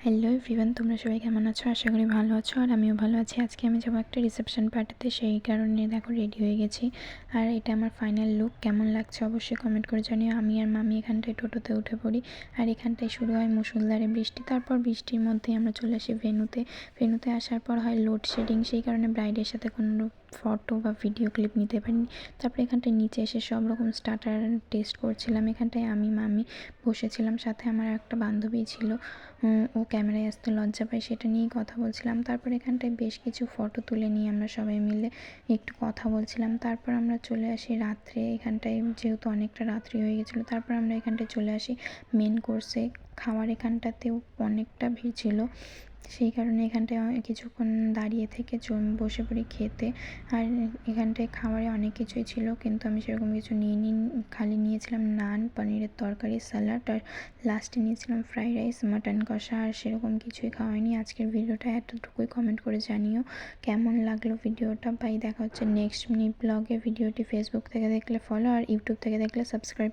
Hello everyone, তোমরা সবাই কেমন আছো? আশা করি ভালো আছো আর আমিও ভালো আছি। আজকে আমি যাবো একটা রিসেপশন পার্টিতে, সেই কারণে দেখো রেডি হয়ে গেছি। আর এটা আমার ফাইনাল লুক। কেমন লাগছে অবশ্যই কমেন্ট করে জানিও। আমি আর মামি এখানটায় টোটোতে উঠে পড়ি, আর এখানটায় শুরু হয় মুষলধারে বৃষ্টি। তারপর বৃষ্টির মধ্যেই আমরা চলে আসি ভেন্যুতে আসার পর হয় লোডশেডিং, সেই কারণে ব্রাইডের সাথে কোনো ফটো বা ভিডিও ক্লিপ নিতে পারিনি। তারপর এখানটায় নিচে এসে সব রকম স্টার্টার টেস্ট করছিলাম। এখানটায় আমি মামি বসেছিলাম, সাথে আমার একটা বান্ধবী ছিল। ও ক্যামেরায় আসতে লজ্জা পায়, সেটা নিয়েই কথা বলছিলাম। তারপর এখানটায় বেশ কিছু ফটো তুলে নিয়ে আমরা সবাই মিলে একটু কথা বলছিলাম। তারপর আমরা চলে আসি রাত্রে। এখানটায় যেহেতু অনেকটা রাত্রি হয়ে গেছিলো, তারপর আমরা এখানটায় চলে আসি মেন কোর্সে। খাওয়ার এখানটাতেও অনেকটা ভিড় ছিল, সেই কারণে এখানটায় কিছুক্ষণ দাঁড়িয়ে থেকে বসে পড়ি খেতে। আর এখানটায় খাবারে অনেক কিছুই ছিল, কিন্তু আমি সেরকম কিছু নিইনি। খালি নিয়েছিলাম নান, পনিরের তরকারি, স্যালাড, আর লাস্টে নিয়েছিলাম ফ্রাইড রাইস, মাটন কষা। আর সেরকম কিছুই খাওয়াইনি। আজকের ভিডিওটা এতটুকুই। কমেন্ট করে জানিও কেমন লাগলো ভিডিওটা। বাই, দেখা হচ্ছে নেক্সট মিনি ব্লগে। ভিডিওটি ফেসবুক থেকে দেখলে ফলো, আর ইউটিউব থেকে দেখলে সাবস্ক্রাইব।